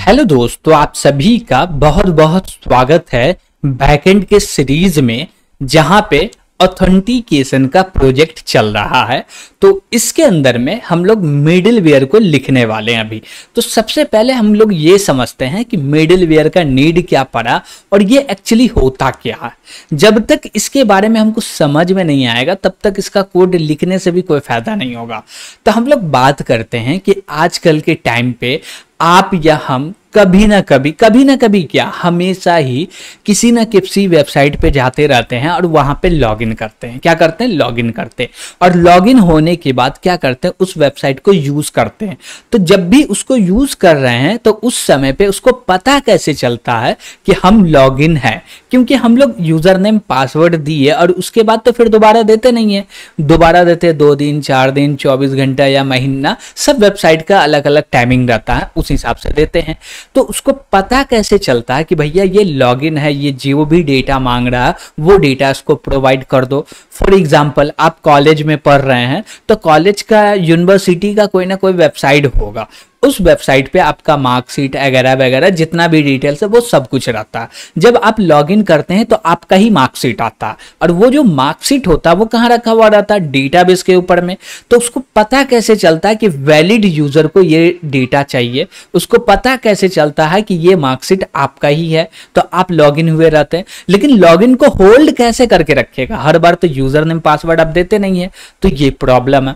Hello दोस्तों, आप सभी का बहुत बहुत स्वागत है बैकएंड के सीरीज में, जहां पे ऑथेंटिकेशन का प्रोजेक्ट चल रहा है। तो इसके अंदर में हम लोग मिडिलवेयर को लिखने वाले हैं अभी। तो सबसे पहले हम लोग ये समझते हैं कि मिडिलवेयर का नीड क्या पड़ा और ये एक्चुअली होता क्या है। जब तक इसके बारे में हमको समझ में नहीं आएगा तब तक इसका कोड लिखने से भी कोई फायदा नहीं होगा। तो हम लोग बात करते हैं कि आजकल के टाइम पे आप या हम कभी ना कभी क्या हमेशा ही किसी ना किसी वेबसाइट पे जाते रहते हैं और वहां पे लॉगिन करते हैं। क्या करते हैं? लॉगिन करते हैं। और लॉगिन होने के बाद क्या करते हैं? उस वेबसाइट को यूज करते हैं। तो जब भी उसको यूज कर रहे हैं तो उस समय पे उसको पता कैसे चलता है कि हम लॉगिन है? क्योंकि हम लोग यूजर नेम पासवर्ड दिए और उसके बाद तो फिर दोबारा देते नहीं है। दोबारा देते 2 दिन 4 दिन 24 घंटा या महीना, सब वेबसाइट का अलग अलग टाइमिंग रहता है, उस हिसाब से देते हैं। तो उसको पता कैसे चलता है कि भैया ये लॉगिन है, ये जो भी डेटा मांग रहा है वो डेटा इसको प्रोवाइड कर दो। फॉर एग्जांपल, आप कॉलेज में पढ़ रहे हैं तो कॉलेज का, यूनिवर्सिटी का कोई ना कोई वेबसाइट होगा। उस वेबसाइट पे आपका मार्कशीट वगैरह वगैरह जितना भी डिटेल्स है वो सब कुछ रहता है। जब आप लॉगिन करते हैं तो आपका ही मार्कशीट आता है और वो जो मार्कशीट होता है वो कहाँ रखा हुआ रहता है? डेटाबेस के ऊपर में। तो उसको पता कैसे चलता है कि वैलिड यूजर को ये डेटा चाहिए? उसको पता कैसे चलता है कि ये मार्कशीट आपका ही है? तो आप लॉगिन हुए रहते हैं, लेकिन लॉगिन को होल्ड कैसे करके रखेगा? हर बार तो यूजर नेम पासवर्ड आप देते नहीं है, तो ये प्रॉब्लम है।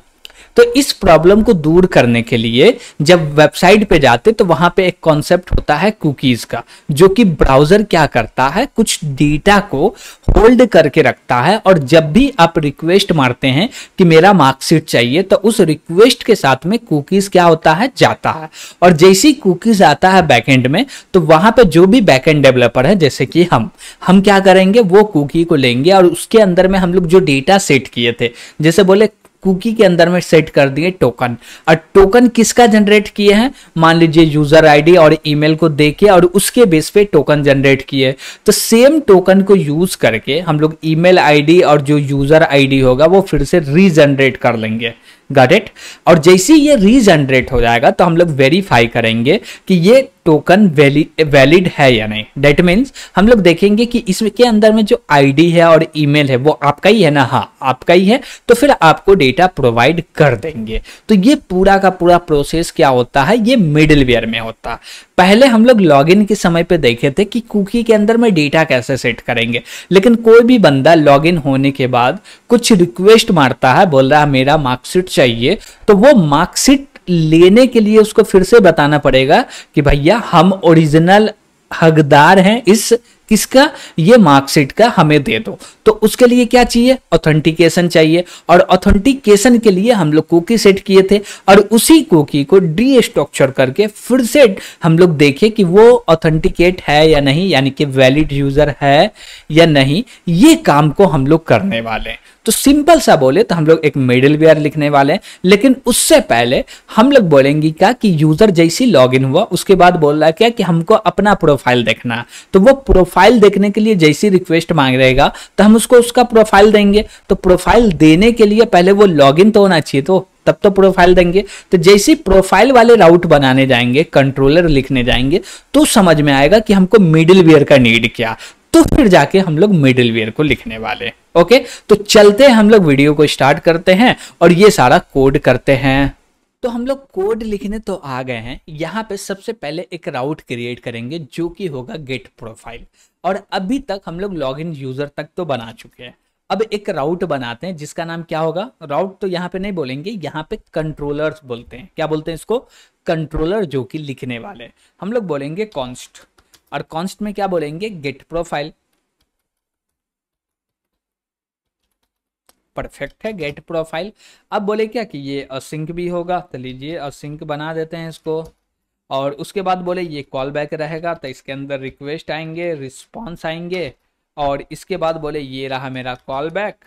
तो इस प्रॉब्लम को दूर करने के लिए जब वेबसाइट पे जाते तो वहां पे एक कॉन्सेप्ट होता है कुकीज का, जो कि ब्राउजर क्या करता है, कुछ डेटा को होल्ड करके रखता है। और जब भी आप रिक्वेस्ट मारते हैं कि मेरा मार्कशीट चाहिए, तो उस रिक्वेस्ट के साथ में कुकीज क्या होता है? जाता है। और जैसे ही कुकीज आता है बैकएंड में, तो वहां पे जो भी बैकएंड डेवलपर है, जैसे कि हम क्या करेंगे? वो कुकी को लेंगे और उसके अंदर में हम लोग जो डेटा सेट किए थे, जैसे बोले कुकी के अंदर में सेट कर दिए टोकन। और टोकन किसका जनरेट किए हैं? मान लीजिए यूजर आईडी और ईमेल को देके और उसके बेस पे टोकन जनरेट किए। तो सेम टोकन को यूज करके हम लोग ईमेल आईडी और जो यूजर आईडी होगा वो फिर से रीजनरेट कर लेंगे। Got it? और जैसे ये रीजनरेट हो जाएगा तो हम लोग वेरीफाई करेंगे कि ये टोकन वैलिड है या नहीं। दैट मीन्स हम लोग देखेंगे कि इसके अंदर में जो आईडी है और ईमेल है वो आपका ही है ना? हाँ, आपका ही है। तो फिर आपको डेटा प्रोवाइड कर देंगे। तो ये पूरा का पूरा प्रोसेस क्या होता है? ये मिडिलवेयर में होता है। पहले हम लोग लॉगिन के समय पे देखे थे कि कुकी के अंदर में डेटा कैसे सेट करेंगे, लेकिन कोई भी बंदा लॉगिन होने के बाद कुछ रिक्वेस्ट मारता है, बोल रहा है मेरा मार्कशीट चाहिए, तो वो मार्कशीट लेने के लिए उसको फिर से बताना पड़ेगा कि भैया हम ओरिजिनल हकदार हैं इस किसका? ये मार्कशीट का, हमें दे दो। तो उसके लिए क्या चाहिए? ऑथेंटिकेशन चाहिए। और ऑथेंटिकेशन के लिए हम लोग कुकी सेट किए थे और उसी कुकी को डी-स्ट्रक्चर करके फिर से हम लोग देखे कि वो ऑथेंटिकेट है या नहीं, यानी कि वैलिड यूजर है या नहीं। ये काम को हम लोग करने वाले हैं। तो सिंपल सा बोले तो हम लोग एक मिडिलवेयर लिखने वाले हैं, लेकिन उससे पहले हम लोग बोलेंगे क्या कि यूजर जैसी लॉगिन हुआ उसके बाद बोल रहा है क्या कि हमको अपना प्रोफाइल देखना है। तो वो प्रोफाइल देखने के लिए जैसी रिक्वेस्ट मांग रहेगा तो हम उसको उसका प्रोफाइल देंगे। तो प्रोफाइल देने के लिए पहले वो लॉगिन तो होना चाहिए, तो तब तो प्रोफाइल देंगे। तो जैसे प्रोफाइल वाले राउट बनाने जाएंगे, कंट्रोलर लिखने जाएंगे, तो समझ में आएगा कि हमको मिडिलवेयर का नीड क्या। तो फिर जाके हम लोग मिडिलवेयर को लिखने वाले हैं। ओके, तो चलते हैं, हम लोग वीडियो को स्टार्ट करते हैं और ये सारा कोड करते हैं। तो हम लोग कोड लिखने तो आ गए हैं। यहाँ पे सबसे पहले एक राउट क्रिएट करेंगे जो कि होगा गेट प्रोफाइल। और अभी तक हम लोग लॉगिन यूजर तक तो बना चुके हैं। अब एक राउट बनाते हैं जिसका नाम क्या होगा? राउट तो यहाँ पे नहीं बोलेंगे, यहाँ पे कंट्रोलर्स बोलते हैं। क्या बोलते हैं इसको? कंट्रोलर, जो कि लिखने वाले। हम लोग बोलेंगे कॉन्स्ट, और कॉन्स्ट में क्या बोलेंगे? Get profile. परफेक्ट है, गेट प्रोफाइल। अब बोले क्या कि ये असिंक भी होगा, तो लीजिए असिंक बना देते हैं इसको। और उसके बाद बोले ये कॉल बैक रहेगा, तो इसके अंदर रिक्वेस्ट आएंगे, रिस्पॉन्स आएंगे। और इसके बाद बोले ये रहा मेरा कॉल बैक।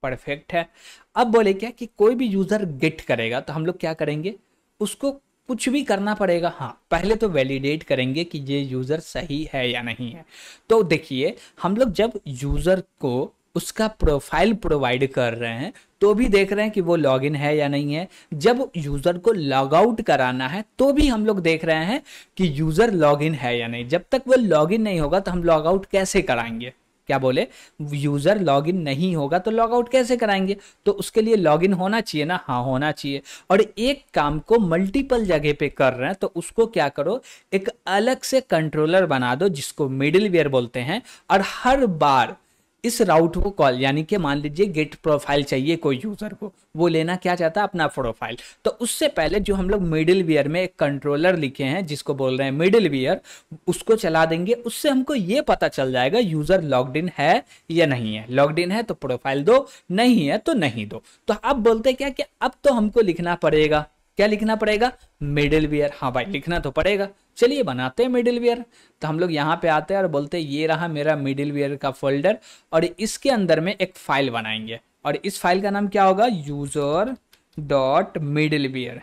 परफेक्ट है। अब बोले क्या कि कोई भी यूजर गेट करेगा तो हम लोग क्या करेंगे? उसको कुछ भी करना पड़ेगा। हाँ, पहले तो वैलिडेट करेंगे कि ये यूजर सही है या नहीं है। तो देखिए, हम लोग जब यूजर को उसका प्रोफाइल प्रोवाइड कर रहे हैं तो भी देख रहे हैं कि वो लॉगिन है या नहीं है। जब यूजर को लॉग आउट कराना है तो भी हम लोग देख रहे हैं कि यूजर लॉगिन है या नहीं। जब तक वो लॉगिन नहीं होगा तो हम लॉग आउट कैसे कराएंगे? क्या बोले? यूजर लॉगिन नहीं होगा तो लॉग आउट कैसे कराएंगे? तो उसके लिए लॉगिन होना चाहिए ना। हाँ, होना चाहिए। और एक काम को मल्टीपल जगह पे कर रहे हैं तो उसको क्या करो, एक अलग से कंट्रोलर बना दो जिसको मिडिलवेयर बोलते हैं। और हर बार इस राउट को कॉल, यानी कि मान लीजिए गेट प्रोफाइल चाहिए कोई यूजर को, वो लेना क्या चाहता है? अपना प्रोफाइल। तो उससे पहले जो हम लोग मिडिलवेयर में एक कंट्रोलर लिखे हैं जिसको बोल रहे हैं मिडिलवेयर, उसको चला देंगे। उससे हमको ये पता चल जाएगा यूजर लॉग्ड इन है या नहीं है। लॉग्ड इन है तो प्रोफाइल दो, नहीं है तो नहीं दो। तो अब बोलते क्या कि अब तो हमको लिखना पड़ेगा, क्या लिखना पड़ेगा? मिडिलवेयर। हाँ भाई, लिखना तो पड़ेगा। चलिए बनाते हैं मिडिलवेयर। तो हम लोग यहाँ पे आते हैं और बोलते हैं ये रहा मेरा मिडिलवेयर का फोल्डर, और इसके अंदर में एक फाइल बनाएंगे और इस फाइल का नाम क्या होगा? User dot middleware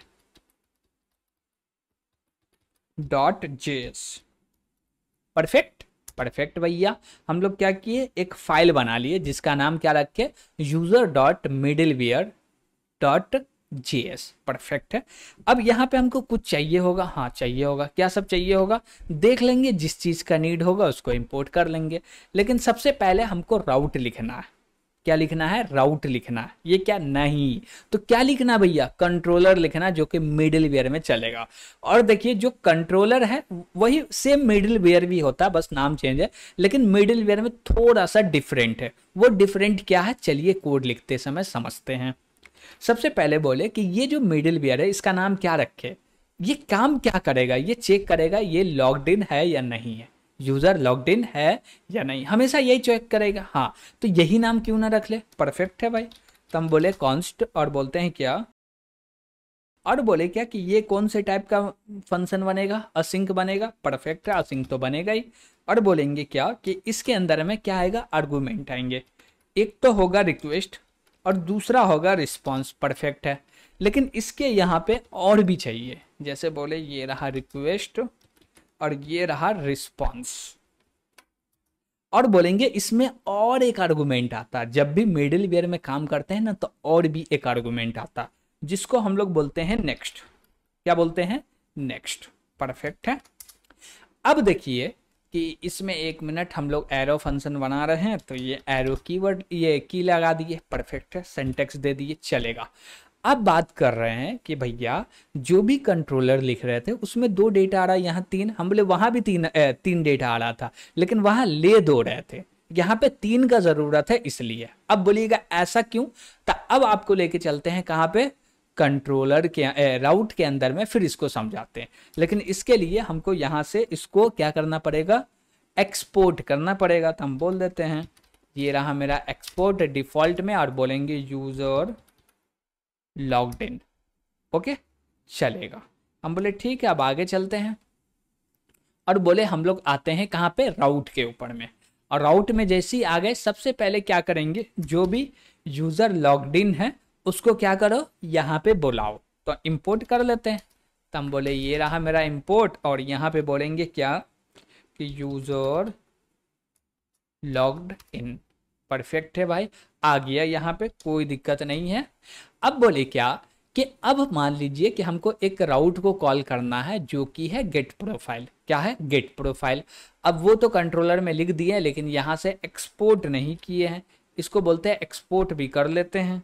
dot JS. Perfect, perfect भैया। हम लोग क्या किए, एक फाइल बना लिए जिसका नाम क्या रखे? User dot middleware dot JS. Perfect है। अब यहाँ पे हमको कुछ चाहिए होगा। हाँ, चाहिए होगा। क्या सब चाहिए होगा देख लेंगे, जिस चीज का नीड होगा उसको इंपोर्ट कर लेंगे। लेकिन सबसे पहले हमको राउट लिखना है। क्या लिखना है? राउट लिखना है। ये क्या? नहीं तो क्या लिखना भैया? कंट्रोलर लिखना, जो कि मिडिलवेयर में चलेगा। और देखिए जो कंट्रोलर है वही सेम मिडिलवेयर भी होता है, बस नाम चेंज है। लेकिन मिडिलवेयर में थोड़ा सा डिफरेंट है। वो डिफरेंट क्या है? चलिए कोड लिखते समय समझते हैं। सबसे पहले बोले कि ये जो मिडिलवेयर है इसका नाम क्या रखे? ये काम क्या करेगा? ये चेक करेगा ये लॉग्ड इन है या नहीं है, यूजर लॉग्ड इन है या नहीं, हमेशा यही चेक करेगा। हाँ, तो यही नाम क्यों ना रख ले? परफेक्ट है भाई। तो हम बोले कॉन्स्ट और बोलते हैं क्या, और बोले क्या कि ये कौन से टाइप का फंक्शन बनेगा? असिंक बनेगा। परफेक्ट है, असिंक तो बनेगा ही। और बोलेंगे क्या कि इसके अंदर में क्या आएगा? आर्गुमेंट आएंगे। एक तो होगा रिक्वेस्ट और दूसरा होगा रिस्पॉन्स। परफेक्ट है। लेकिन इसके यहाँ पे और भी चाहिए। जैसे बोले ये रहा रिक्वेस्ट और ये रहा रिस्पॉन्स, और बोलेंगे इसमें और एक आर्गुमेंट आता है। जब भी मिडिलवेयर में काम करते हैं ना तो और भी एक आर्गुमेंट आता जिसको हम लोग बोलते हैं नेक्स्ट। क्या बोलते हैं? नेक्स्ट। परफेक्ट है। अब देखिए कि इसमें 1 मिनट हम लोग एरो फंक्शन बना रहे हैं तो ये एरो कीवर्ड, ये की लगा दिए। परफेक्ट है। सिंटेक्स दे दिए, चलेगा। अब बात कर रहे हैं कि भैया जो भी कंट्रोलर लिख रहे थे उसमें 2 डेटा आ रहा है, यहाँ 3। हम बोले वहां भी 3 डेटा आ रहा था, लेकिन वहां ले 2 रहे थे, यहाँ पे 3 का जरूरत है इसलिए। अब बोलिएगा ऐसा क्यों? तो अब आपको लेके चलते हैं कहाँ पे? कंट्रोलर के राउट के अंदर में, फिर इसको समझाते हैं। लेकिन इसके लिए हमको यहाँ से इसको क्या करना पड़ेगा? एक्सपोर्ट करना पड़ेगा। तो हम बोल देते हैं ये रहा मेरा एक्सपोर्ट डिफॉल्ट में, और बोलेंगे यूजर लॉग्ड इन। ओके, चलेगा। हम बोले ठीक है, अब आगे चलते हैं। और बोले हम लोग आते हैं कहाँ पे? राउट के ऊपर में। और राउट में जैसे ही आ गए, सबसे पहले क्या करेंगे? जो भी यूजर लॉग्ड इन है उसको क्या करो? यहाँ पे बुलाओ। तो इंपोर्ट कर लेते हैं। तो हम बोले ये रहा मेरा इंपोर्ट, और यहाँ पे बोलेंगे क्या कि यूजर लॉग्ड इन। परफेक्ट है भाई, आ गया यहाँ पे, कोई दिक्कत नहीं है। अब बोले क्या कि अब मान लीजिए कि हमको एक राउट को कॉल करना है जो कि है गेट प्रोफाइल। क्या है? Get profile. अब वो तो कंट्रोलर में लिख दिए लेकिन यहाँ से एक्सपोर्ट नहीं किए हैं। इसको बोलते हैं एक्सपोर्ट भी कर लेते हैं।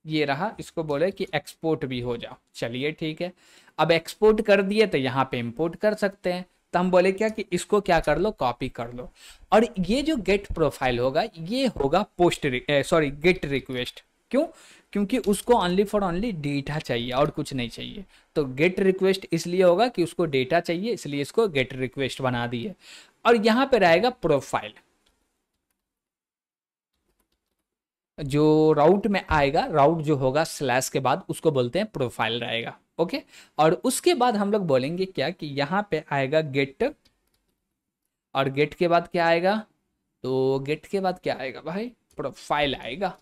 ये रहा, इसको बोले कि एक्सपोर्ट भी हो जाओ। चलिए ठीक है। अब एक्सपोर्ट कर दिए तो यहाँ पे इंपोर्ट कर सकते हैं। तो हम बोले क्या कि इसको क्या कर लो? कॉपी कर लो। और ये जो गेट प्रोफाइल होगा ये होगा गेट रिक्वेस्ट। क्यों? क्योंकि उसको ओनली फॉर ओनली डेटा चाहिए और कुछ नहीं चाहिए। तो गेट रिक्वेस्ट इसलिए होगा कि उसको डेटा चाहिए, इसलिए इसको गेट रिक्वेस्ट बना दिए। और यहाँ पे रहेगा प्रोफाइल। जो राउट में आएगा, राउट जो होगा स्लैश के बाद, उसको बोलते हैं प्रोफाइल रहेगा। ओके। और उसके बाद हम लोग बोलेंगे क्या कि यहाँ पे आएगा गेट, और गेट के बाद क्या आएगा? तो गेट के बाद क्या आएगा भाई? प्रोफाइल आएगा।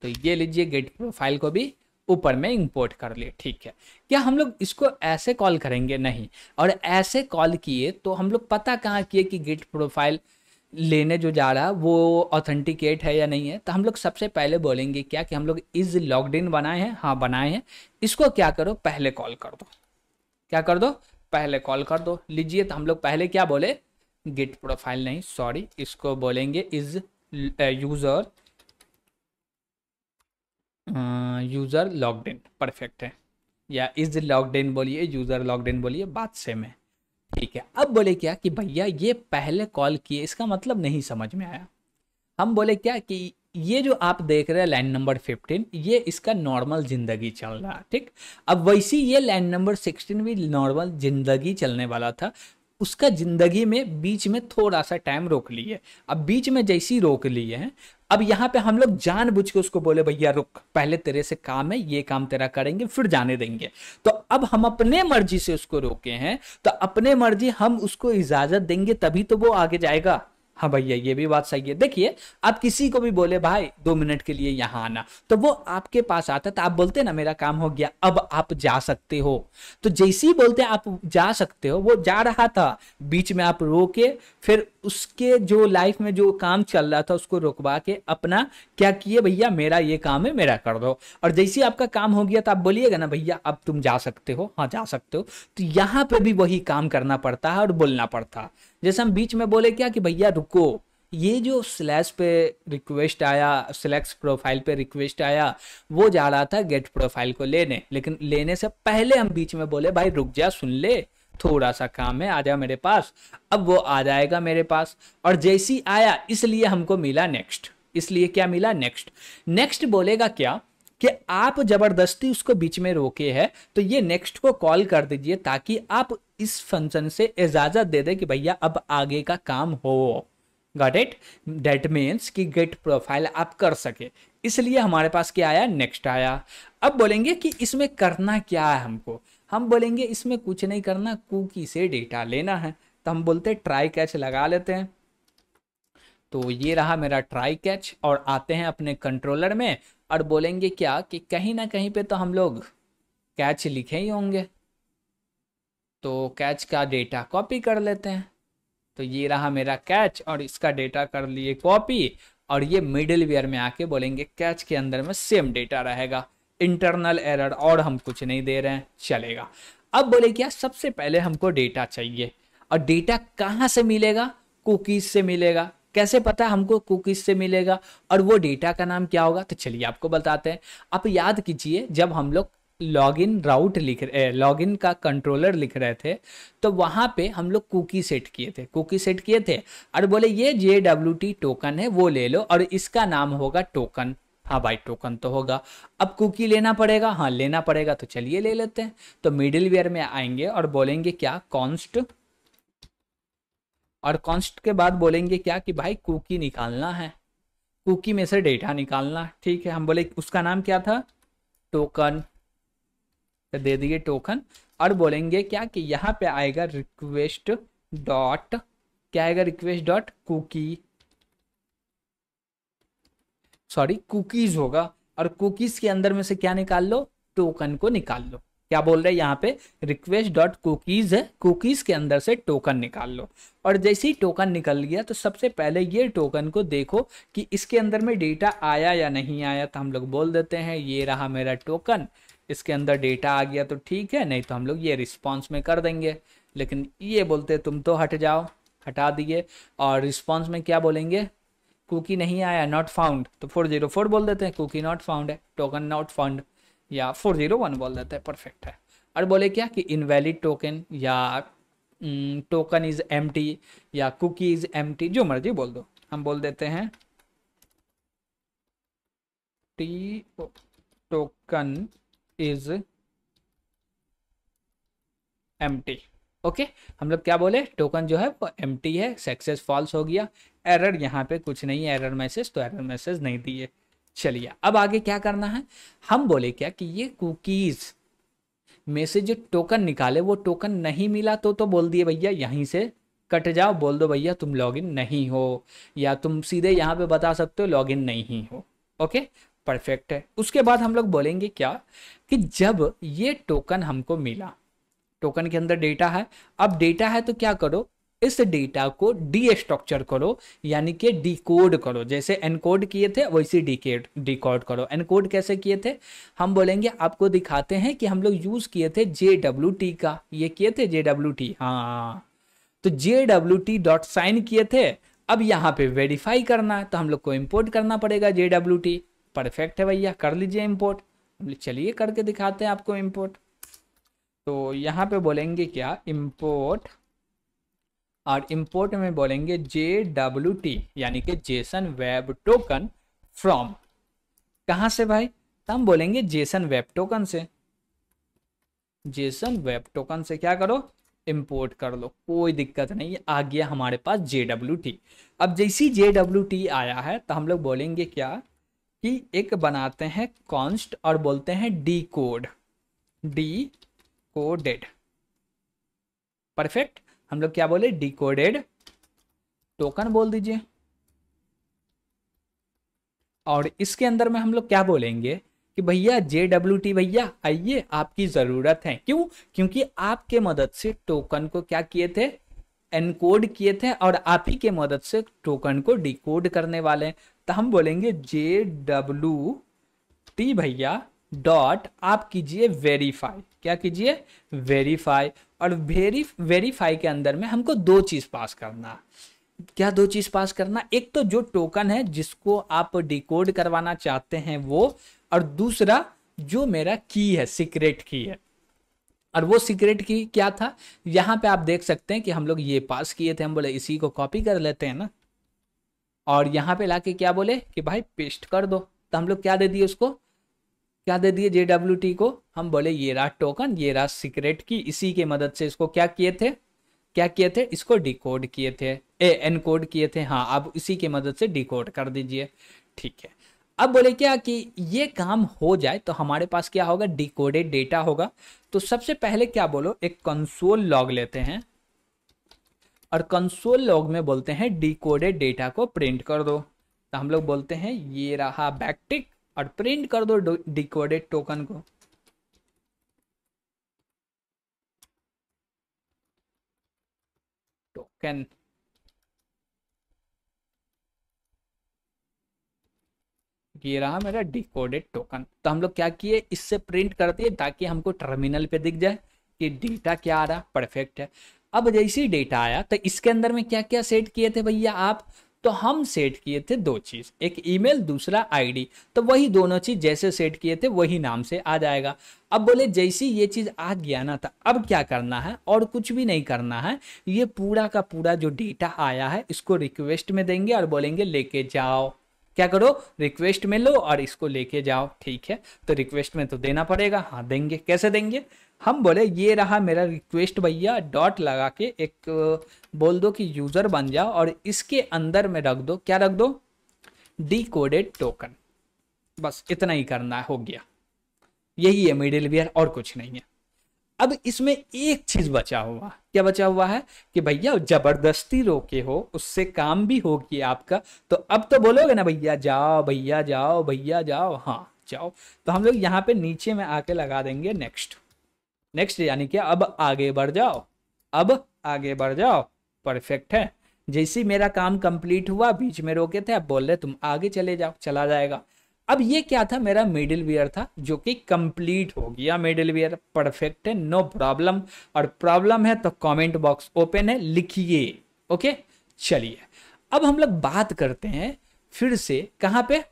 तो ये लीजिए, गेट प्रोफाइल को भी ऊपर में इंपोर्ट कर लिए। ठीक है। क्या हम लोग इसको ऐसे कॉल करेंगे? नहीं। और ऐसे कॉल किए तो हम लोग पता कहाँ किए कि गेट प्रोफाइल लेने जो जा रहा है वो ऑथेंटिकेट है या नहीं है, तो हम लोग सबसे पहले बोलेंगे क्या कि हम लोग इज लॉग्ड इन बनाए हैं, हाँ बनाए हैं। इसको क्या करो, पहले कॉल कर दो। क्या कर दो, पहले कॉल कर दो। लीजिए, तो हम लोग पहले क्या बोले, गेट प्रोफाइल नहीं, सॉरी, इसको बोलेंगे is user user logged in, perfect है। या इज लॉग्ड इन बोलिए, यूजर लॉग्ड इन बोलिए, बात सेम है। ठीक है, अब बोले क्या कि भैया ये पहले कॉल किए, इसका मतलब नहीं समझ में आया। हम बोले क्या कि ये जो आप देख रहे हैं लाइन नंबर 15, ये इसका नॉर्मल जिंदगी चल रहा है, ठीक। अब वैसे ये लाइन नंबर 16 भी नॉर्मल जिंदगी चलने वाला था, उसका जिंदगी में बीच में थोड़ा सा टाइम रोक लिए। अब बीच में जैसी रोक लिए हैं, अब यहाँ पे हम लोग जानबूझ के उसको बोले भैया रुक, पहले तेरे से काम है, ये काम तेरा करेंगे फिर जाने देंगे। तो अब हम अपने मर्जी से उसको रोके हैं, तो अपने मर्जी हम उसको इजाजत देंगे तभी तो वो आगे जाएगा। हाँ भैया ये भी बात सही है। देखिए, आप किसी को भी बोले भाई 2 मिनट के लिए यहाँ आना, तो वो आपके पास आता, तो आप बोलते ना मेरा काम हो गया, अब आप जा सकते हो। तो जैसे ही बोलते आप जा सकते हो, वो जा रहा था, बीच में आप रोके, फिर उसके जो लाइफ में जो काम चल रहा था उसको रुकवा के अपना क्या किए, भैया मेरा ये काम है, मेरा कर दो। और जैसे ही आपका काम हो गया तो आप बोलिएगा ना भैया अब तुम जा सकते हो, हाँ जा सकते हो। तो यहाँ पे भी वही काम करना पड़ता है और बोलना पड़ता है। जैसे हम बीच में बोले क्या कि भैया रुको, ये जो स्लैश पे रिक्वेस्ट आया, सिलेक्ट प्रोफाइल पे रिक्वेस्ट आया, वो जा रहा था गेट प्रोफाइल को लेने, लेकिन लेने से पहले हम बीच में बोले भाई रुक जा, सुन ले, थोड़ा सा काम है, आ जा मेरे पास। अब वो आ जाएगा मेरे पास, और जैसी आया इसलिए हमको मिला नेक्स्ट। इसलिए क्या मिला, नेक्स्ट। नेक्स्ट बोलेगा क्या कि आप जबरदस्ती उसको बीच में रोके हैं, तो ये नेक्स्ट को कॉल कर दीजिए ताकि आप इस फंक्शन से इजाजत दे दे कि भैया अब आगे का काम हो। गॉट इट, दैट मीन्स कि गेट प्रोफाइल आप कर सके, इसलिए हमारे पास क्या आया, नेक्स्ट आया। अब बोलेंगे कि इसमें करना क्या है हमको, हम बोलेंगे इसमें कुछ नहीं करना, कुकी से डेटा लेना है। तो हम बोलते हैं ट्राई कैच लगा लेते हैं। तो ये रहा मेरा ट्राई कैच, और आते हैं अपने कंट्रोलर में और बोलेंगे क्या कि कहीं ना कहीं पे तो हम लोग कैच लिखे ही होंगे, तो कैच का डेटा कॉपी कर लेते हैं। तो ये रहा मेरा कैच, और इसका डेटा कर लिए कॉपी, और ये मिडिल वेयर में आके बोलेंगे कैच के अंदर में सेम डेटा रहेगा, इंटरनल एरर, और हम कुछ नहीं दे रहे हैं, चलेगा। अब बोले क्या, सबसे पहले हमको डेटा चाहिए, और डेटा कहाँ से मिलेगा, कुकीज से मिलेगा। कैसे पता हमको कुकीज से मिलेगा, और वो डेटा का नाम क्या होगा, तो चलिए आपको बताते हैं। आप याद कीजिए, जब हम लोग लॉगिन राउट लिख रहे, लॉगिन का कंट्रोलर लिख रहे थे, तो वहां पे हम लोग कुकी सेट किए थे, कुकी सेट किए थे, और बोले ये JWT टोकन है वो ले लो, और इसका नाम होगा टोकन। हाँ भाई टोकन तो होगा। अब कुकी लेना पड़ेगा, हाँ लेना पड़ेगा, तो चलिए ले लेते हैं। तो मिडिल वेयर में आएंगे और बोलेंगे क्या, कॉन्स्ट, और कॉन्स्ट के बाद बोलेंगे क्या कि भाई कुकी निकालना है, कुकी में से डेटा निकालना। ठीक है, हम बोले उसका नाम क्या था, टोकन, तो दे दिए टोकन। और बोलेंगे क्या कि यहाँ पे आएगा रिक्वेस्ट डॉट, क्या आएगा, request dot cookie, sorry cookies होगा, और कुकीज के अंदर में से क्या निकाल लो, टोकन को निकाल लो। क्या बोल रहे हैं यहाँ पे, रिक्वेस्ट डॉट कुकीज है, कुकीज के अंदर से टोकन निकाल लो। और जैसे ही टोकन निकल गया, तो सबसे पहले ये टोकन को देखो कि इसके अंदर में डेटा आया या नहीं आया। तो हम लोग बोल देते हैं ये रहा मेरा टोकन, इसके अंदर डेटा आ गया तो ठीक है, नहीं तो हम लोग ये रिस्पॉन्स में कर देंगे। लेकिन ये बोलते तुम तो हट जाओ, हटा दिए। और रिस्पॉन्स में क्या बोलेंगे, कुकी नहीं आया, नॉट फाउंड, तो 404 बोल देते हैं, कुकी नॉट फाउंड है, टोकन नॉट फाउंड, या 401 बोल देते हैं, परफेक्ट है। और बोले क्या कि इनवैलिड टोकन, या टोकन इज एम्प्टी, या कुकी इज एम्प्टी, जो मर्जी बोल दो। हम बोल देते हैं T token is empty. Okay, हम लोग क्या बोले, टोकन जो है वो एम्प्टी है, सक्सेस फॉल्स हो गया, एरर यहाँ पे कुछ नहीं है, एरर मैसेज, तो एरर मैसेज नहीं दिए। चलिए अब आगे क्या करना है, हम बोले क्या कि ये कुकीज में से जो टोकन निकाले वो टोकन नहीं मिला, तो बोल दिए भैया यहीं से कट जाओ, बोल दो भैया तुम लॉगिन नहीं हो, या तुम सीधे यहाँ पे बता सकते हो लॉगिन नहीं हो। ओके, परफेक्ट है। उसके बाद हम लोग बोलेंगे क्या कि जब ये टोकन हमको मिला, टोकन के अंदर डेटा है, अब डेटा है तो क्या करो, इस डेटा को डी स्ट्रक्चर करो, यानी कि डिकोड करो। जैसे एनकोड किए थे वैसे डिकोड करो। एनकोड कैसे किए थे हम बोलेंगे, आपको दिखाते हैं कि हम लोग यूज किए थे JWT का, ये किए थे JWT, हाँ, तो JWT डॉट साइन किए थे। अब यहाँ पे वेरीफाई करना है तो हम लोग को इंपोर्ट करना पड़ेगा JWT। परफेक्ट है भैया, कर लीजिए इंपोर्ट। चलिए करके दिखाते हैं आपको इंपोर्ट। तो यहाँ पे बोलेंगे क्या, इंपोर्ट, और इंपोर्ट में बोलेंगे JWT यानी कि जेसन वेब टोकन फ्रॉम, कहां से भाई, तो हम बोलेंगे जेसन वेब टोकन से। जेसन वेब टोकन से क्या करो, इंपोर्ट कर लो, कोई दिक्कत नहीं है, आ गया हमारे पास JWT। अब जैसी JWT आया है तो हम लोग बोलेंगे क्या कि एक बनाते हैं कॉन्स्ट और बोलते हैं डी कोडेड। परफेक्ट, हम लोग क्या बोले, डिकोडेड टोकन बोल दीजिए। और इसके अंदर में हम लोग क्या बोलेंगे कि भैया JWT भैया आइए, आपकी जरूरत है। क्यों, क्योंकि आपके मदद से टोकन को क्या किए थे, एनकोड किए थे, और आप ही के मदद से टोकन को डिकोड करने वाले हैं। तो हम बोलेंगे JWT भैया डॉट, आप कीजिए वेरीफाई, क्या कीजिए, वेरीफाई। और वेरीफाई के अंदर में हमको दो चीज पास करना। क्या दो चीज पास करना, एक तो जो टोकन है जिसको आप डिकोड करवाना चाहते हैं वो, और दूसरा जो मेरा की है, सीक्रेट की है। और वो सीक्रेट की क्या था, यहां पे आप देख सकते हैं कि हम लोग ये पास किए थे। हम बोले इसी को कॉपी कर लेते हैं ना, और यहां पे लाके क्या बोले कि भाई पेस्ट कर दो। तो हम लोग क्या दे दिए उसको, क्या दे दिए JWT को, हम बोले ये रहा टोकन, ये रहा सीक्रेट की, इसी के मदद से इसको क्या किए थे, क्या किए थे, इसको डिकोड किए थे, एनकोड किए थे। हाँ, अब इसी के मदद से डिकोड कर दीजिए। ठीक है, अब बोले क्या कि ये काम हो जाए तो हमारे पास क्या होगा, डिकोडेड डेटा होगा। तो सबसे पहले क्या बोलो, एक कंसोल लॉग लेते हैं, और कंसोल लॉग में बोलते हैं डिकोडेड डेटा को प्रिंट कर दो। तो हम लोग बोलते हैं ये रहा बैकटिक, और प्रिंट कर दो डिकोडेड टोकन को। टोकन, ये रहा मेरा डिकोडेड टोकन। तो हम लोग क्या किए, इससे प्रिंट कर दिए ताकि हमको टर्मिनल पे दिख जाए कि डेटा क्या आ रहा, परफेक्ट है। अब जैसे ही डेटा आया तो इसके अंदर में क्या क्या सेट किए थे भैया आप, तो हम सेट किए थे दो चीज, एक ईमेल, दूसरा आईडी। तो वही दोनों चीज जैसे सेट किए थे वही नाम से आ जाएगा। अब बोले जैसी ये चीज आ गया ना, तो अब क्या करना है, और कुछ भी नहीं करना है। ये पूरा का पूरा जो डेटा आया है इसको रिक्वेस्ट में देंगे और बोलेंगे लेके जाओ। क्या करो, रिक्वेस्ट में लो और इसको लेके जाओ। ठीक है, तो रिक्वेस्ट में तो देना पड़ेगा, हाँ देंगे। कैसे देंगे, हम बोले ये रहा मेरा रिक्वेस्ट भैया, डॉट लगा के एक बोल दो कि यूजर बन जाओ, और इसके अंदर में रख दो, क्या रख दो, डिकोडेड टोकन। बस इतना ही करना है, हो गया। यही है मिडिलवेयर, और कुछ नहीं है। अब इसमें एक चीज बचा हुआ, क्या बचा हुआ है कि भैया जबरदस्ती रोके हो उससे काम भी होगी आपका। तो अब तो बोलोगे ना भैया जाओ, भैया जाओ, भैया जाओ, हाँ जाओ। तो हम लोग यहाँ पे नीचे में आके लगा देंगे नेक्स्ट। नेक्स्ट यानी कि अब आगे बढ़ जाओ, अब आगे बढ़ जाओ। परफेक्ट है, जैसे मेरा काम कंप्लीट हुआ, बीच में रोके थे, अब बोल रहे तुम आगे चले जाओ, चला जाएगा। अब ये क्या था, मेरा मिडिलवेयर था जो कि कंप्लीट हो गया। मिडिलवेयर परफेक्ट है, नो प्रॉब्लम। और प्रॉब्लम है तो कमेंट बॉक्स ओपन है, लिखिए। ओके, चलिए अब हम लोग बात करते हैं फिर से कहां पे,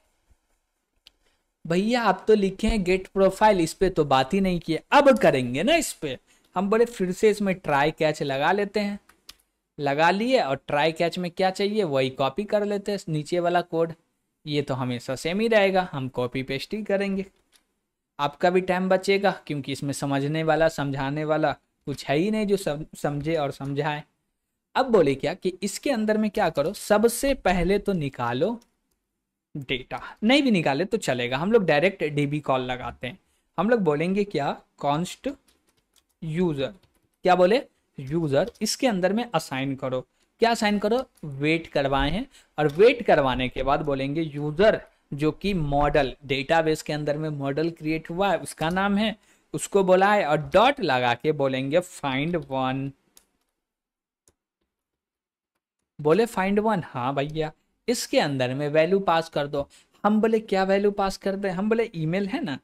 भैया आप तो लिखे हैं गेट प्रोफाइल, इस पे तो बात ही नहीं की है, अब करेंगे ना इस पे। हम बोले फिर से इसमें ट्राई कैच लगा लेते हैं, लगा लिए, और ट्राई कैच में क्या चाहिए वही कॉपी कर लेते हैं, नीचे वाला कोड। ये तो हमेशा सेम ही रहेगा, हम कॉपी पेस्ट ही करेंगे। आपका भी टाइम बचेगा क्योंकि इसमें समझने वाला, समझाने वाला कुछ है ही नहीं जो समझे और समझाए। अब बोले क्या कि इसके अंदर में क्या करो, सबसे पहले तो निकालो डेटा। नहीं भी निकाले तो चलेगा, हम लोग डायरेक्ट डीबी कॉल लगाते हैं। हम लोग बोलेंगे क्या, कॉन्स्ट यूजर, क्या बोले, यूजर। इसके अंदर में असाइन करो, क्या असाइन करो, वेट करवाए हैं। और वेट करवाने के बाद बोलेंगे यूजर जो कि मॉडल डेटाबेस के अंदर में मॉडल क्रिएट हुआ है उसका नाम है, उसको बोला है, और डॉट लगा के बोलेंगे फाइंड वन। बोले फाइंड वन, हाँ भैया इसके अंदर में वैल्यू पास कर दो। हम बोले क्या वैल्यू पास कर दे, हम बोले ईमेल है ना,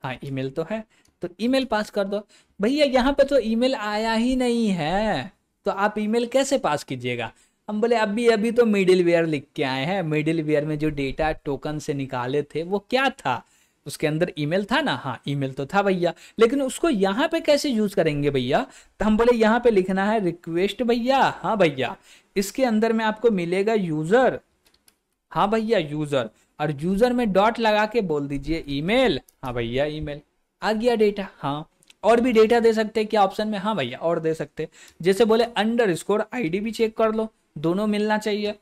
हाँ ईमेल तो है, तो ईमेल पास कर दो। भैया यहाँ पे तो ईमेल आया ही नहीं है, तो आप ईमेल कैसे पास कीजिएगा। हम बोले अभी अभी तो मिडिल वेयर लिख के आए हैं, मिडिल वेयर में जो डेटा टोकन से निकाले थे वो क्या था, उसके अंदर ईमेल था ना, हाँ ईमेल तो था भैया, लेकिन उसको यहाँ पे कैसे यूज करेंगे भैया। तो हम बोले यहाँ पे लिखना है रिक्वेस्ट भैया, हाँ भैया इसके अंदर में आपको मिलेगा यूजर, हाँ भैया यूजर, और यूजर में डॉट लगा के बोल दीजिए ईमेल, हाँ भैया ईमेल, आ गया डेटा। हाँ और भी डेटा दे सकते हैं क्या ऑप्शन में, हाँ भैया और दे सकते, जैसे बोले अंडर स्कोर आईडी भी चेक कर लो, दोनों मिलना चाहिए।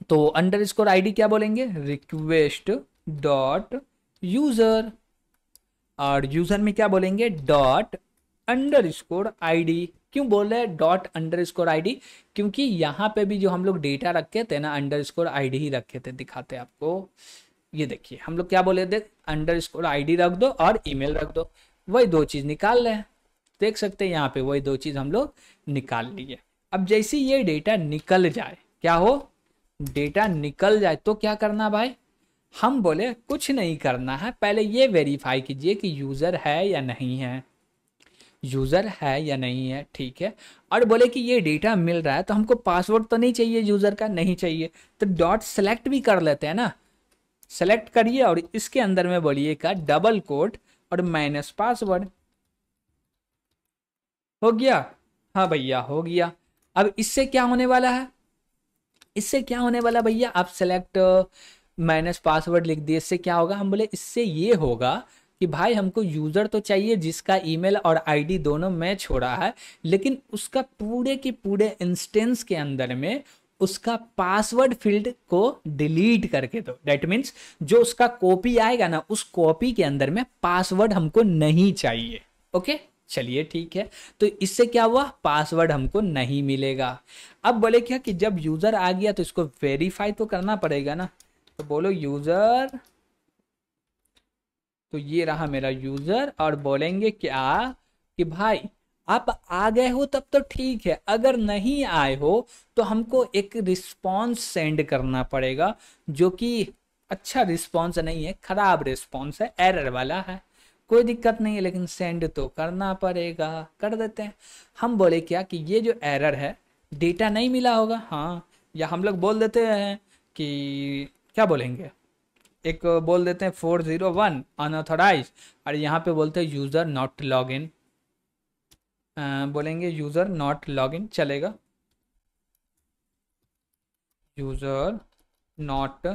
तो अंडर स्कोर आईडी क्या बोलेंगे, रिक्वेस्ट डॉट यूजर, और यूजर में क्या बोलेंगे डॉट अंडर स्कोर आईडी। क्यों बोल रहे हैं डॉट अंडर स्कोर आईडी, क्योंकि यहाँ पे भी जो हम लोग डेटा रखे थे ना अंडर स्कोर आईडी ही रखे थे, दिखाते आपको, ये देखिए हम लोग क्या बोले थे, अंडर स्कोर आईडी रख दो और ईमेल रख दो, वही दो चीज निकाल रहे हैं, देख सकते हैं यहाँ पे वही दो चीज हम लोग निकाल लिए। अब जैसे ये डेटा निकल जाए, क्या हो, डेटा निकल जाए तो क्या करना भाई, हम बोले कुछ नहीं करना है, पहले ये वेरीफाई कीजिए कि यूजर है या नहीं है, यूजर है या नहीं है, ठीक है। और बोले कि ये डेटा मिल रहा है तो हमको पासवर्ड तो नहीं चाहिए यूजर का, नहीं चाहिए, तो डॉट सेलेक्ट भी कर लेते हैं ना, सेलेक्ट करिए और इसके अंदर में बोलिए का डबल कोट और माइनस पासवर्ड, हो गया, हाँ भैया हो गया। अब इससे क्या होने वाला है, इससे क्या होने वाला भैया, आप सेलेक्ट माइनस पासवर्ड लिख दिए, इससे क्या होगा, हम बोले इससे ये होगा कि भाई हमको यूजर तो चाहिए जिसका ईमेल और आईडी दोनों मैच हो रहा है, लेकिन उसका पूरे के पूरे इंस्टेंस के अंदर में उसका पासवर्ड फील्ड को डिलीट करके दो, दैट मीन्स जो उसका कॉपी आएगा ना उस कॉपी के अंदर में पासवर्ड हमको नहीं चाहिए, ओके चलिए ठीक है। तो इससे क्या हुआ, पासवर्ड हमको नहीं मिलेगा। अब बोले क्या कि जब यूजर आ गया तो इसको वेरीफाई तो करना पड़ेगा ना, तो बोलो यूजर, तो ये रहा मेरा यूजर, और बोलेंगे क्या कि भाई आप आ गए हो तब तो ठीक है, अगर नहीं आए हो तो हमको एक रिस्पॉन्स सेंड करना पड़ेगा, जो कि अच्छा रिस्पॉन्स नहीं है, खराब रिस्पॉन्स है, एरर वाला है, कोई दिक्कत नहीं है लेकिन सेंड तो करना पड़ेगा, कर देते हैं। हम बोले क्या कि ये जो एरर है डेटा नहीं मिला होगा, हाँ, या हम लोग बोल देते हैं कि क्या बोलेंगे, एक बोल देते हैं 401 अनऑथराइज, और यहाँ पे बोलते हैं यूजर नॉट लॉग इन, बोलेंगे यूजर नॉट लॉग इन चलेगा, यूजर नॉट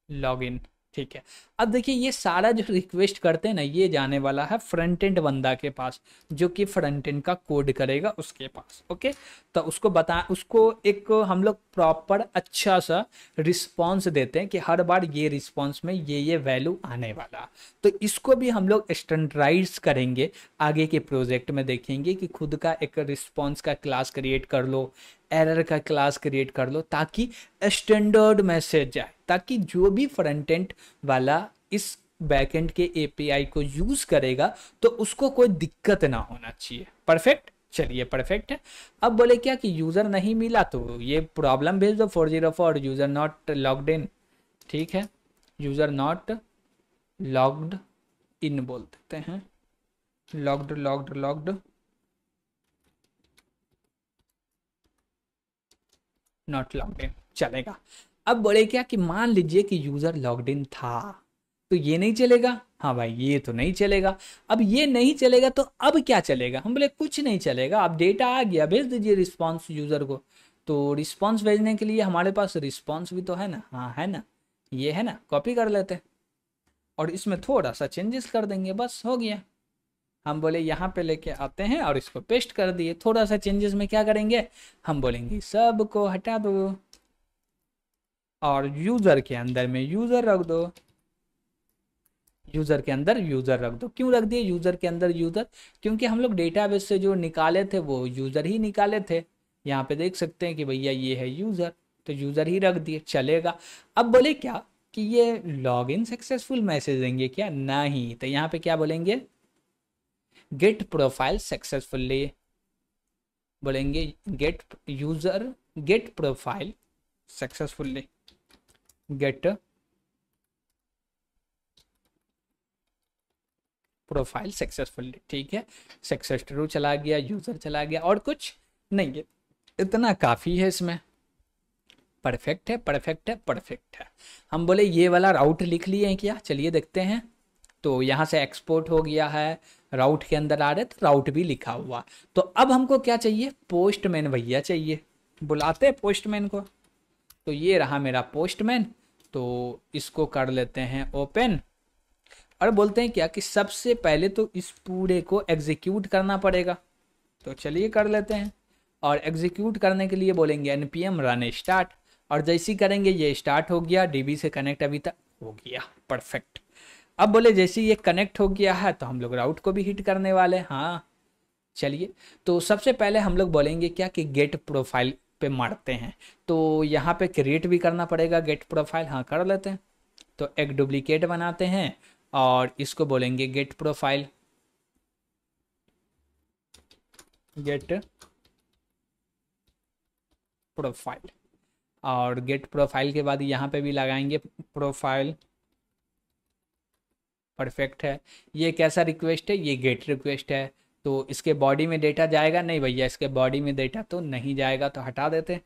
लॉग इन, ठीक है। अब देखिए ये सारा जो रिक्वेस्ट करते हैं ना ये जाने वाला है फ्रंट एंड बंदा के पास, जो कि फ्रंट एंड का कोड करेगा उसके पास, ओके। तो उसको बता, उसको एक हम लोग प्रॉपर अच्छा सा रिस्पॉन्स देते हैं कि हर बार ये रिस्पॉन्स में ये वैल्यू आने वाला, तो इसको भी हम लोग स्टैंडर्डाइज करेंगे, आगे के प्रोजेक्ट में देखेंगे कि खुद का एक रिस्पॉन्स का क्लास क्रिएट कर लो, एरर का क्लास क्रिएट कर लो, ताकि स्टैंडर्ड मैसेज जाए, ताकि जो भी फ्रंट एंड वाला इस बैकएंड के एपीआई को यूज करेगा तो उसको कोई दिक्कत ना होना चाहिए। परफेक्ट, चलिए परफेक्ट है। अब बोले क्या कि यूजर नहीं मिला तो ये प्रॉब्लम भेज दो 404 यूजर नॉट लॉग्ड इन, ठीक है, यूजर नॉट लॉग्ड इन बोल देते हैं, logged logged logged not logged in चलेगा। अब बोले क्या कि मान लीजिए कि यूजर लॉग्ड इन था, तो ये नहीं चलेगा, हाँ भाई ये तो नहीं चलेगा। अब ये नहीं चलेगा तो अब क्या चलेगा, हम बोले कुछ नहीं चलेगा, अब डेटा आ गया भेज दीजिए रिस्पॉन्स यूजर को। तो रिस्पॉन्स भेजने के लिए हमारे पास रिस्पॉन्स भी तो है ना, हाँ है ना, ये है ना, कॉपी कर लेते हैं और इसमें थोड़ा सा चेंजेस कर देंगे, बस हो गया। हम बोले यहाँ पे लेके आते हैं और इसको पेस्ट कर दिए, थोड़ा सा चेंजेस में क्या करेंगे, हम बोलेंगे सबको हटा दो और यूजर के अंदर में यूजर रख दो, यूजर के अंदर यूजर रख दो। क्यों रख दिए यूजर के अंदर यूजर, क्योंकि हम लोग डेटाबेस से जो निकाले थे वो यूजर ही निकाले थे, यहाँ पे देख सकते हैं कि भैया ये है यूजर, तो यूजर ही रख दिए चलेगा। अब बोले क्या कि ये लॉग इन सक्सेसफुल मैसेज देंगे क्या, नहीं, तो यहाँ पे क्या बोलेंगे गेट प्रोफाइल सक्सेसफुली, बोलेंगे get user get profile successfully, get profile successfully, ठीक है। सक्सेस ट्रू चला गया, यूजर चला गया, और कुछ नहीं है, इतना काफी है इसमें। परफेक्ट है, परफेक्ट है, परफेक्ट है। हम बोले ये वाला राउट लिख लिए हैं क्या, चलिए देखते हैं। तो यहाँ से एक्सपोर्ट हो गया है, राउट के अंदर आ रहे तो राउट भी लिखा हुआ। तो अब हमको क्या चाहिए, पोस्टमैन भैया चाहिए, बुलाते हैं पोस्टमैन को। तो ये रहा मेरा पोस्टमैन, तो इसको कर लेते हैं ओपन, और बोलते हैं क्या कि सबसे पहले तो इस पूरे को एग्जीक्यूट करना पड़ेगा। तो चलिए कर लेते हैं, और एग्जीक्यूट करने के लिए बोलेंगे npm रन स्टार्ट, और जैसे ही करेंगे ये स्टार्ट हो गया, डीबी से कनेक्ट अभी तक हो गया, परफेक्ट। अब बोले जैसे ये कनेक्ट हो गया है तो हम लोग राउट को भी हिट करने वाले हैं। हाँ चलिए, तो सबसे पहले हम लोग बोलेंगे क्या कि गेट प्रोफाइल पे मारते हैं। तो यहाँ पे क्रिएट भी करना पड़ेगा गेट प्रोफाइल, हाँ कर लेते हैं। तो एक डुप्लीकेट बनाते हैं और इसको बोलेंगे गेट प्रोफाइल, गेट प्रोफाइल, और गेट प्रोफाइल के बाद यहाँ पे भी लगाएंगे प्रोफाइल, परफेक्ट है। ये कैसा रिक्वेस्ट है, ये गेट रिक्वेस्ट है। तो इसके बॉडी में डेटा जाएगा, नहीं भैया इसके बॉडी में डेटा तो नहीं जाएगा, तो हटा देते हैं,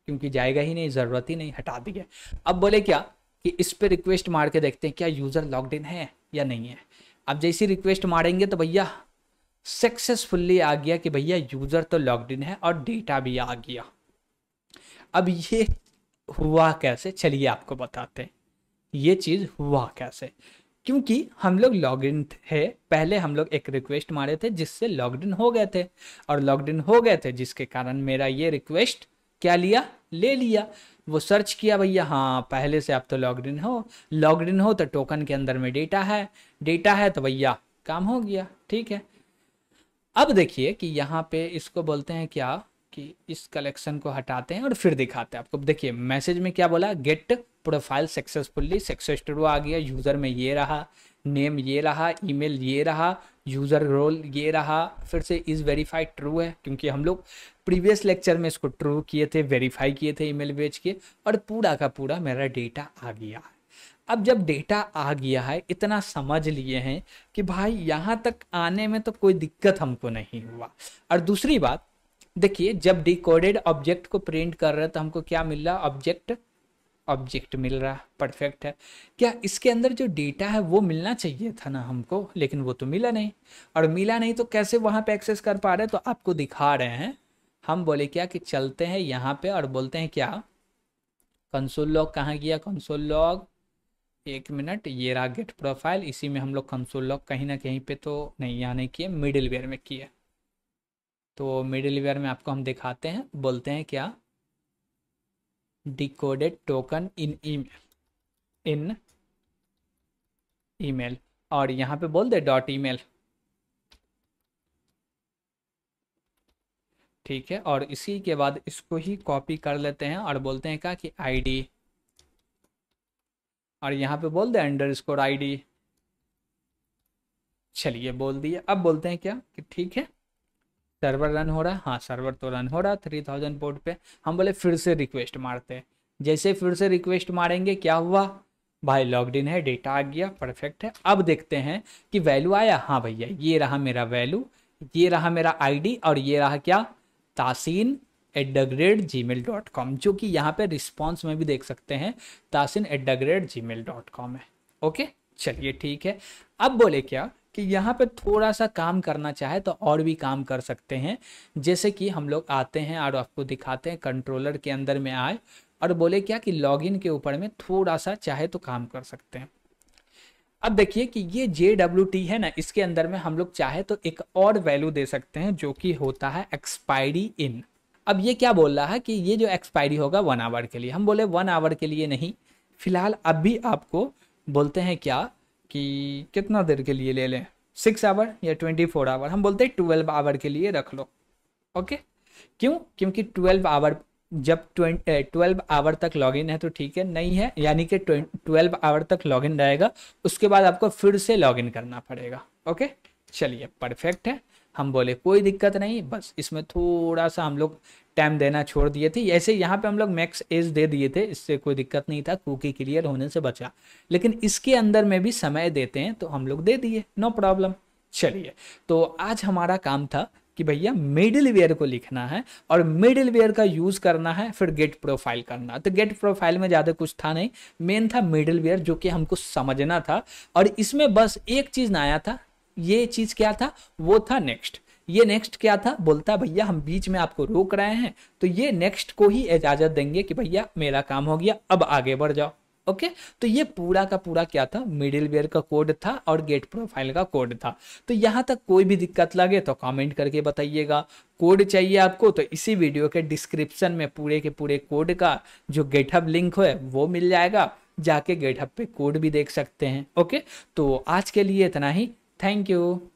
क्योंकि जाएगा ही नहीं, ज़रूरत ही नहीं, हटा दिया। अब बोले क्या कि इस पर रिक्वेस्ट मार के देखते हैं क्या यूज़र लॉग्ड इन है या नहीं है। अब जैसी रिक्वेस्ट मारेंगे तो भैया सक्सेसफुली आ गया कि भैया यूज़र तो लॉग्ड इन है और डेटा भी आ गया। अब ये हुआ कैसे, चलिए आपको बताते हैं ये चीज़ हुआ कैसे। क्योंकि हम लोग लॉगिन थे, पहले हम लोग एक रिक्वेस्ट मारे थे जिससे लॉगिन हो गए थे, और लॉगिन हो गए थे जिसके कारण मेरा ये रिक्वेस्ट क्या लिया, ले लिया। वो सर्च किया भैया, हाँ पहले से आप तो लॉगिन हो, लॉगिन हो तो टोकन के अंदर में डेटा है, डेटा है तो भैया काम हो गया, ठीक है। अब देखिए कि यहाँ पे इसको बोलते हैं क्या कि इस कलेक्शन को हटाते हैं और फिर दिखाते हैं आपको। देखिए मैसेज में क्या बोला, get profile successfully, success true आ गया, यूज़र में ये रहा, नेम ये रहा, ईमेल ये रहा, यूज़र रोल ये रहा, फिर से इज़ वेरीफाइड ट्रू है, क्योंकि हम लोग प्रीवियस लेक्चर में इसको ट्रू किए थे, वेरीफाई किए थे ईमेल भेज के, और पूरा का पूरा मेरा डेटा आ गया है। अब जब डेटा आ गया है, इतना समझ लिए हैं कि भाई यहाँ तक आने में तो कोई दिक्कत हमको नहीं हुआ। और दूसरी बात देखिए, जब डिकोडेड ऑब्जेक्ट को प्रिंट कर रहे हैं तो हमको क्या मिल रहा, ऑब्जेक्ट मिल रहा, परफेक्ट है। क्या इसके अंदर जो डेटा है वो मिलना चाहिए था ना हमको, लेकिन वो तो मिला नहीं, और मिला नहीं तो कैसे वहाँ पे एक्सेस कर पा रहे हैं, तो आपको दिखा रहे हैं। हम बोले क्या कि चलते हैं यहाँ पे और बोलते हैं क्या, कंसोल लॉग कहाँ गया, कंसोल लॉग, एक मिनट, ये रहा गेट प्रोफाइल, इसी में हम लोग कंसोल लॉग कहीं ना कहीं पे तो नहीं, यहाँ नहीं किए, मिडिल वेयर में किए। तो मिडिल वेयर में आपको हम दिखाते हैं, बोलते हैं क्या, डिकोडेड टोकन इन ईमेल, और यहाँ पे बोल दे डॉट ईमेल, ठीक है। और इसी के बाद इसको ही कॉपी कर लेते हैं और बोलते हैं क्या कि आईडी, और यहाँ पे बोल दे अंडरस्कोर आईडी, चलिए बोल दिए। अब बोलते हैं क्या कि ठीक है सर्वर रन हो रहा है, हाँ सर्वर तो रन हो रहा है 3000 पोर्ट पे। हम बोले फिर से रिक्वेस्ट मारते हैं, जैसे फिर से रिक्वेस्ट मारेंगे क्या हुआ भाई, लॉग्ड इन है, डेटा आ गया, परफेक्ट है। अब देखते हैं कि वैल्यू आया, हाँ भैया ये रहा मेरा वैल्यू, ये रहा मेरा आईडी, और ये रहा क्या, tasin@gmail.com, जो कि यहाँ पे रिस्पॉन्स में भी देख सकते हैं, tasin@gmail.com है। ओके चलिए ठीक है। अब बोले क्या कि यहाँ पे थोड़ा सा काम करना चाहे तो और भी काम कर सकते हैं, जैसे कि हम लोग आते हैं और आपको दिखाते हैं, कंट्रोलर के अंदर में आए और बोले क्या कि लॉगिन के ऊपर में थोड़ा सा चाहे तो काम कर सकते हैं। अब देखिए कि ये JWT है ना, इसके अंदर में हम लोग चाहे तो एक और वैल्यू दे सकते हैं जो कि होता है एक्सपायरी इन। अब ये क्या बोल रहा है कि ये जो एक्सपायरी होगा 1 आवर के लिए, हम बोले 1 आवर के लिए नहीं, फिलहाल अभी आपको बोलते हैं क्या कि कितना देर के लिए ले लें, 6 आवर या 24 आवर, हम बोलते हैं 12 आवर के लिए रख लो। ओके क्यों, क्योंकि 12 आवर, जब 12 आवर तक लॉगिन है तो ठीक है, नहीं है यानी कि 12 आवर तक लॉगिन रहेगा, उसके बाद आपको फिर से लॉगिन करना पड़ेगा। ओके चलिए परफेक्ट है। हम बोले कोई दिक्कत नहीं, बस इसमें थोड़ा सा हम लोग टाइम देना छोड़ दिए थे। ऐसे यहाँ पे हम लोग मैक्स एज दे दिए थे, इससे कोई दिक्कत नहीं था, कुकी क्लियर होने से बचा। लेकिन इसके अंदर में भी समय देते हैं तो हम लोग दे दिए, नो प्रॉब्लम। चलिए, तो आज हमारा काम था कि भैया मिडिल वेयर को लिखना है और मिडिल वेयर का यूज करना है, फिर गेट प्रोफाइल करना। तो गेट प्रोफाइल में ज्यादा कुछ था नहीं, मेन था मिडिल वेयर जो कि हमको समझना था। और इसमें बस एक चीज ना आया था, ये चीज क्या था, वो था नेक्स्ट। ये नेक्स्ट क्या था, बोलता भैया हम बीच में आपको रोक रहे हैं, तो ये नेक्स्ट को ही इजाजत देंगे कि भैया मेरा काम हो गया, अब आगे बढ़ जाओ। ओके, तो ये पूरा का पूरा क्या था, मिडिल वेयर का कोड था और गेट प्रोफाइल का कोड था। तो यहां तक कोई भी दिक्कत लगे तो कमेंट करके बताइएगा। कोड चाहिए आपको तो इसी वीडियो के डिस्क्रिप्शन में पूरे के पूरे कोड का जो गेटहब लिंक है वो मिल जाएगा, जाके गेटहब पे कोड भी देख सकते हैं। ओके, तो आज के लिए इतना ही, थैंक यू।